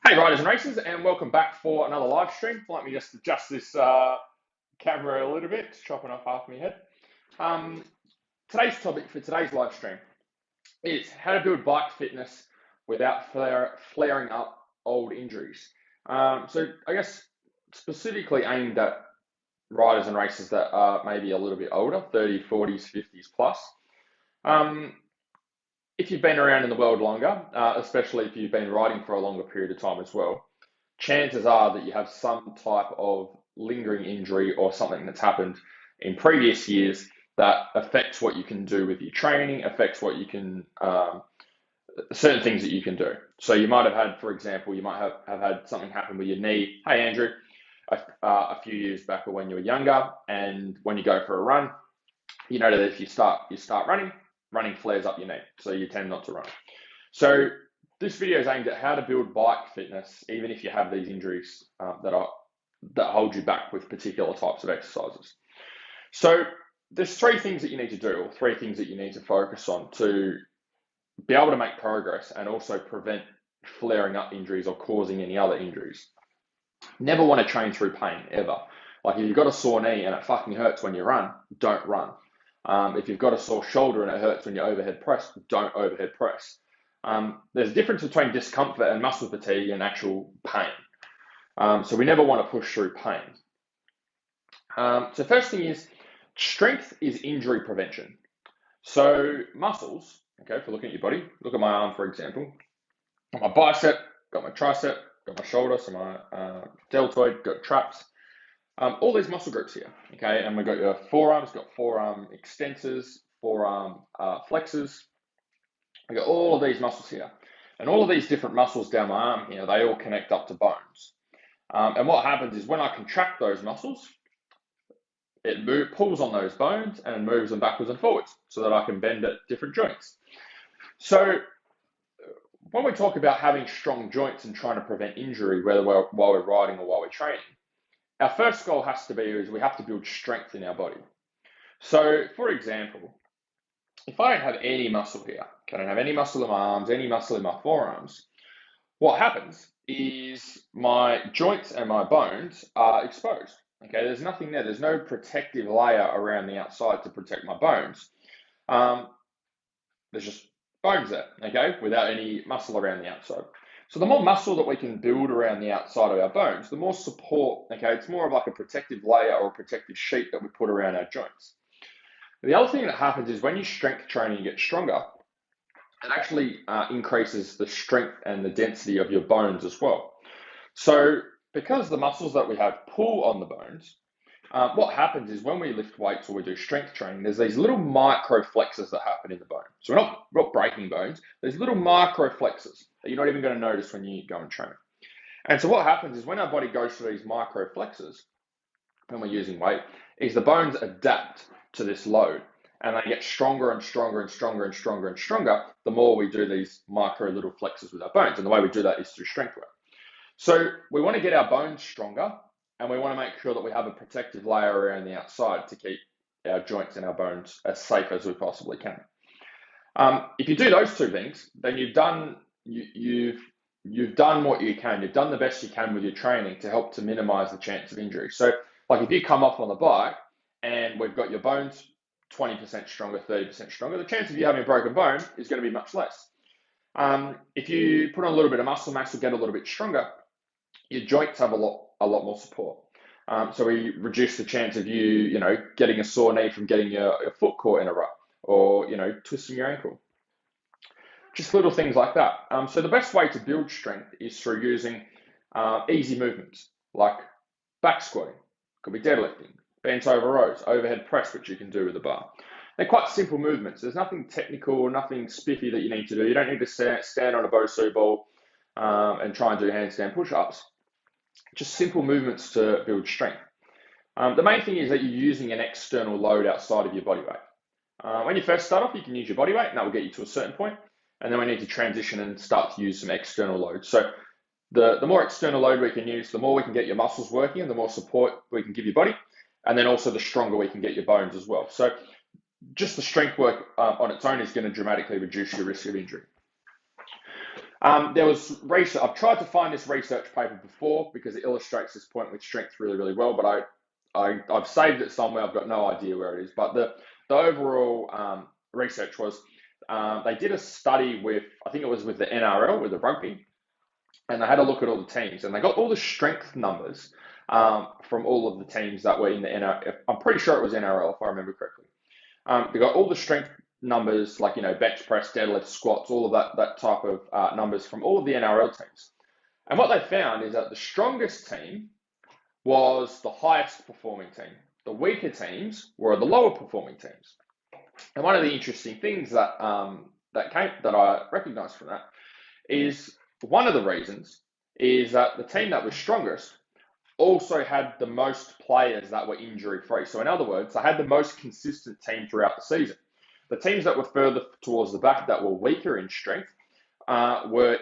Hey riders and racers, and welcome back for another live stream. Let me just adjust this camera a little bit. It's chopping off half my head. Um, Today's topic for today's live stream is how to build bike fitness without flaring up old injuries. So I guess specifically aimed at riders and racers that are maybe a little bit older, 30s, 40s, 50s plus. Um, if you've been around in the world longer, especially if you've been riding for a longer period of time as well, chances are that you have some type of lingering injury or something that's happened in previous years that affects what you can do with your training, affects what you can, certain things that you can do. So you might have had, for example, you might have had something happen with your knee. Hey, Andrew, a few years back or when you were younger, and when you go for a run, you know that if you start running flares up your knee, so you tend not to run. So this video is aimed at how to build bike fitness, even if you have these injuries that hold you back with particular types of exercises. So there's three things that you need to do, or three things that you need to focus on to be able to make progress and also prevent flaring up injuries or causing any other injuries. Never want to train through pain, ever. Like if you've got a sore knee and it fucking hurts when you run, don't run. If you've got a sore shoulder and it hurts when you overhead press, don't overhead press. There's a difference between discomfort and muscle fatigue and actual pain. So we never want to push through pain. So first thing is, strength is injury prevention. So muscles, okay, if you're looking at your body, look at my arm, for example. Got my bicep, got my tricep, got my shoulder, so my deltoid, got traps. All these muscle groups here, okay, and we've got your forearms, got forearm extensors, forearm flexors. We've got all of these muscles here. And all of these different muscles down my arm here, they all connect up to bones. And what happens is when I contract those muscles, it pulls on those bones and moves them backwards and forwards so that I can bend at different joints. So when we talk about having strong joints and trying to prevent injury, whether while we're riding or while we're training, our first goal has to be is we have to build strength in our body. So for example, if I don't have any muscle here, I don't have any muscle in my arms, any muscle in my forearms, what happens is my joints and my bones are exposed. Okay, there's nothing there. There's no protective layer around the outside to protect my bones. There's just bones there, okay, without any muscle around the outside. So the more muscle that we can build around the outside of our bones, the more support, okay, it's more of like a protective layer or a protective sheet that we put around our joints. The other thing that happens is when you strength train and you get stronger, it actually increases the strength and the density of your bones as well. So because the muscles that we have pull on the bones, what happens is when we lift weights or we do strength training, there's these little micro flexors that happen in the bone. So we're not breaking bones. There's little micro flexors that you're not even going to notice when you go and train. And so what happens is when our body goes through these micro flexors, when we're using weight, is the bones adapt to this load. And they get stronger and stronger and stronger and stronger and stronger the more we do these micro little flexors with our bones. And the way we do that is through strength work. So we want to get our bones stronger, and we want to make sure that we have a protective layer around the outside to keep our joints and our bones as safe as we possibly can. If you do those two things, then you've done what you can. You've done the best you can with your training to help to minimize the chance of injury. So like if you come off on the bike and we've got your bones 20% stronger, 30% stronger, the chance of you having a broken bone is going to be much less. If you put on a little bit of muscle mass, you'll get a little bit stronger. Your joints have a lot more support. So we reduce the chance of you getting a sore knee from getting your foot caught in a rut or, twisting your ankle. Just little things like that. So the best way to build strength is through using easy movements like back squatting, could be deadlifting, bent over rows, overhead press, which you can do with a bar. They're quite simple movements. There's nothing technical, nothing spiffy that you need to do. You don't need to stand on a Bosu ball and try and do handstand push-ups. Just simple movements to build strength. The main thing is that you're using an external load outside of your body weight. When you first start off, you can use your body weight, and that will get you to a certain point. And then we need to transition and start to use some external load. So the more external load we can use, the more we can get your muscles working and the more support we can give your body. And then also the stronger we can get your bones as well. So just the strength work on its own is going to dramatically reduce your risk of injury. There was research. I've tried to find this research paper before because it illustrates this point with strength really, really well, but I've saved it somewhere. I've got no idea where it is. But the overall research was they did a study with, I think it was with the NRL, with the rugby, and they had a look at all the teams, and they got all the strength numbers from all of the teams that were in the NRL. I'm pretty sure it was NRL, if I remember correctly. They got all the strength numbers, like, bench press, deadlift, squats, all of that type of numbers from all of the NRL teams. And what they found is that the strongest team was the highest performing team. The weaker teams were the lower performing teams. And one of the interesting things that I recognised from that is one of the reasons is that the team that was strongest also had the most players that were injury free. So in other words, they had the most consistent team throughout the season. The teams that were further towards the back, that were weaker in strength, were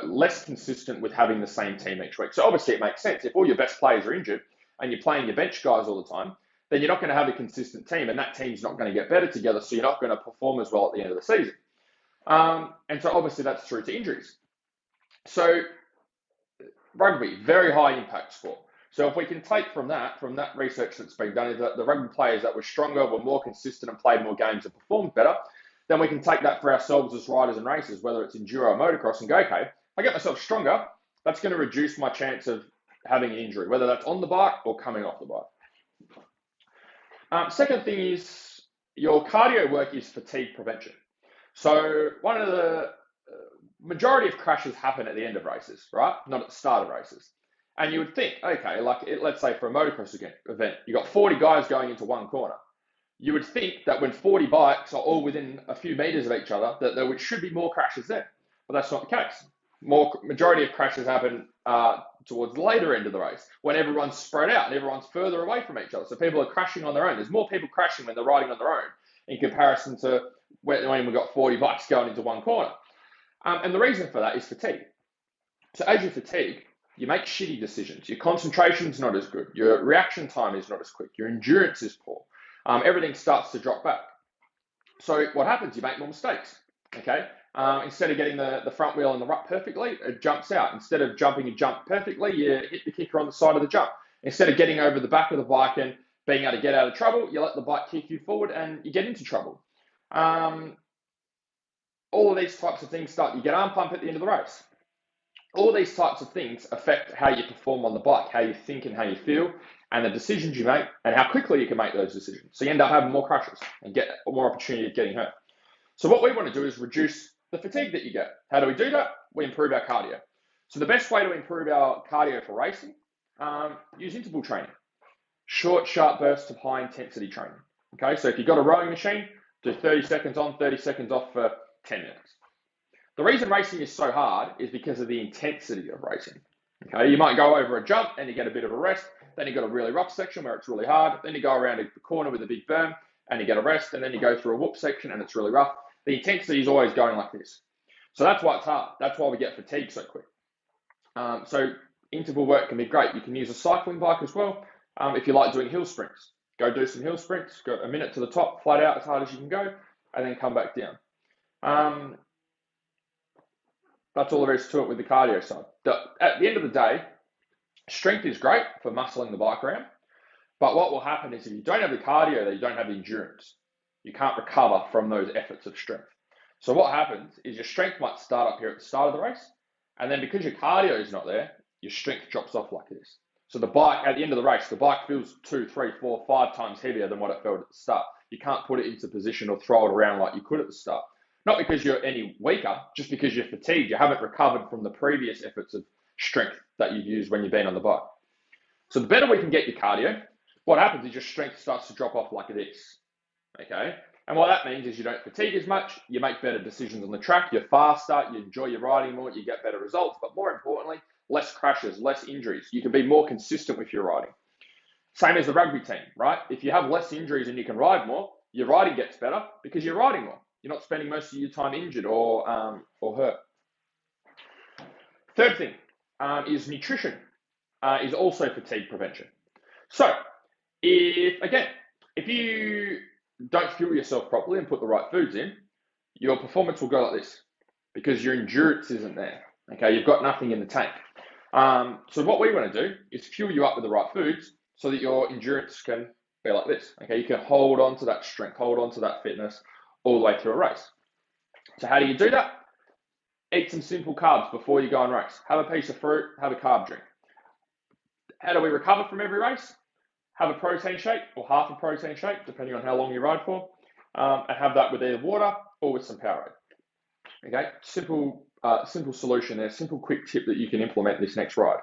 less consistent with having the same team each week. So obviously it makes sense. If all your best players are injured and you're playing your bench guys all the time, then you're not going to have a consistent team, and that team's not going to get better together, so you're not going to perform as well at the end of the season. And so obviously that's true to injuries. So rugby, very high impact sport. So if we can take from that research that's been done, is that the rugby players that were stronger, were more consistent, and played more games and performed better, then we can take that for ourselves as riders and racers, whether it's enduro or motocross, and go, okay, if I get myself stronger, that's going to reduce my chance of having an injury, whether that's on the bike or coming off the bike. Second thing is your cardio work is fatigue prevention. So one of the majority of crashes happen at the end of races, right? Not at the start of races. And you would think, okay, let's say for a motocross event, you've got 40 guys going into one corner. You would think that when 40 bikes are all within a few meters of each other, that there should be more crashes there. But that's not the case. Majority of crashes happen towards the later end of the race, when everyone's spread out and everyone's further away from each other. So people are crashing on their own. There's more people crashing when they're riding on their own in comparison to when we've got 40 bikes going into one corner. And the reason for that is fatigue. So as you fatigue, you make shitty decisions. Your concentration's not as good. Your reaction time is not as quick. Your endurance is poor. Everything starts to drop back. So what happens? You make more mistakes. Okay. Instead of getting the front wheel in the rut perfectly, it jumps out. Instead of jumping a jump perfectly, you hit the kicker on the side of the jump. Instead of getting over the back of the bike and being able to get out of trouble, you let the bike kick you forward and you get into trouble. All of these types of things you get arm pump at the end of the race. All these types of things affect how you perform on the bike, how you think and how you feel, and the decisions you make, and how quickly you can make those decisions. So you end up having more crashes and get more opportunity of getting hurt. So what we want to do is reduce the fatigue that you get. How do we do that? We improve our cardio. So the best way to improve our cardio for racing, use interval training. Short, sharp bursts of high intensity training. Okay, so if you've got a rowing machine, do 30 seconds on, 30 seconds off for 10 minutes. The reason racing is so hard is because of the intensity of racing. Okay, you might go over a jump and you get a bit of a rest, then you got a really rough section where it's really hard, then you go around a corner with a big berm and you get a rest, and then you go through a whoop section and it's really rough. The intensity is always going like this. So that's why it's hard. That's why we get fatigued so quick. So interval work can be great. You can use a cycling bike as well. If you like doing hill sprints, go do some hill sprints, go a minute to the top, flat out as hard as you can go, and then come back down. That's all there is to it with the cardio side. At the end of the day, strength is great for muscling the bike around, but what will happen is if you don't have the cardio, you don't have the endurance. You can't recover from those efforts of strength. So what happens is your strength might start up here at the start of the race, and then because your cardio is not there, your strength drops off like this. So the bike, at the end of the race, the bike feels 2, 3, 4, 5 times heavier than what it felt at the start. You can't put it into position or throw it around like you could at the start. Not because you're any weaker, just because you're fatigued. You haven't recovered from the previous efforts of strength that you've used when you've been on the bike. So the better we can get your cardio, what happens is your strength starts to drop off like this. Okay? And what that means is you don't fatigue as much, you make better decisions on the track, you're faster, you enjoy your riding more, you get better results, but more importantly, less crashes, less injuries. You can be more consistent with your riding. Same as the rugby team, right? If you have less injuries and you can ride more, your riding gets better because you're riding more. You're not spending most of your time injured or hurt. Third thing is nutrition is also fatigue prevention. So if you don't fuel yourself properly and put the right foods in, your performance will go like this. because your endurance isn't there. Okay, you've got nothing in the tank. So what we want to do is fuel you up with the right foods so that your endurance can be like this. Okay, you can hold on to that strength, hold on to that fitness all the way through a race. So how do you do that? Eat some simple carbs before you go and race. Have a piece of fruit, have a carb drink. How do we recover from every race? Have a protein shake or half a protein shake, depending on how long you ride for, and have that with either water or with some Powerade. Okay, simple solution there, simple quick tip that you can implement this next ride.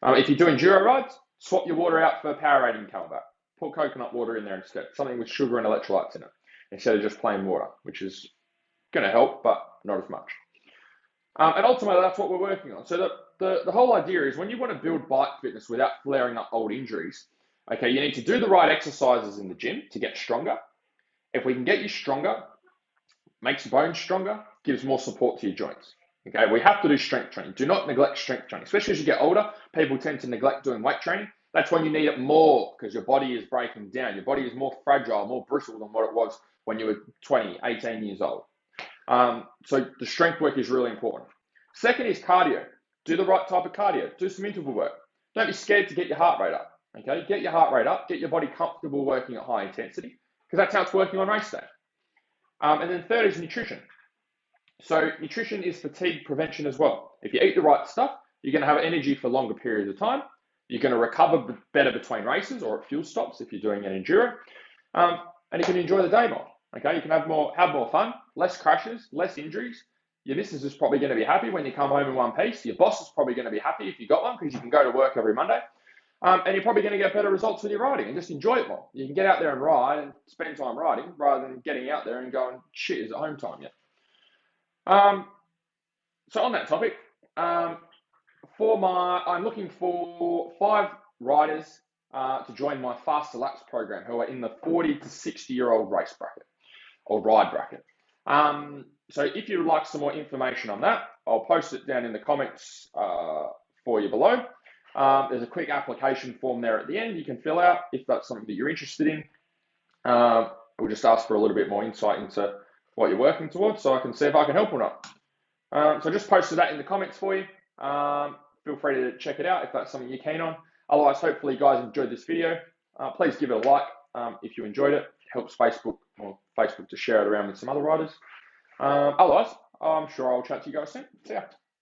If you do enduro rides, swap your water out for Powerade and come back. Put coconut water in there instead, something with sugar and electrolytes in it, instead of just plain water, which is going to help, but not as much. And ultimately, that's what we're working on. So the whole idea is when you want to build bike fitness without flaring up old injuries, okay, you need to do the right exercises in the gym to get stronger. If we can get you stronger, makes your bones stronger, gives more support to your joints. Okay, we have to do strength training. Do not neglect strength training, especially as you get older. People tend to neglect doing weight training. That's when you need it more because your body is breaking down. Your body is more fragile, more brittle than what it was when you were 20, 18 years old. So the strength work is really important. Second is cardio. Do the right type of cardio. Do some interval work. Don't be scared to get your heart rate up. Okay, get your heart rate up. Get your body comfortable working at high intensity because that's how it's working on race day. And then third is nutrition. So nutrition is fatigue prevention as well. If you eat the right stuff, you're going to have energy for longer periods of time. You're going to recover better between races or at fuel stops if you're doing an enduro. And you can enjoy the day more. Okay, you can have more fun, less crashes, less injuries. Your missus is probably going to be happy when you come home in one piece. Your boss is probably going to be happy if you got one because you can go to work every Monday. And you're probably going to get better results with your riding and just enjoy it more. You can get out there and ride and spend time riding rather than getting out there and going, shit, is it home time yet? So on that topic, I'm looking for 5 riders to join my Faster Laps program who are in the 40 to 60-year-old race bracket or ride bracket. So if you would like some more information on that, I'll post it down in the comments for you below. There's a quick application form there at the end you can fill out if that's something that you're interested in. We'll just ask for a little bit more insight into what you're working towards so I can see if I can help or not. So I just posted that in the comments for you. Feel free to check it out if that's something you're keen on. Otherwise, hopefully you guys enjoyed this video. Please give it a like if you enjoyed it. It helps Facebook to share it around with some other riders. Otherwise, I'm sure I'll chat to you guys soon. See ya.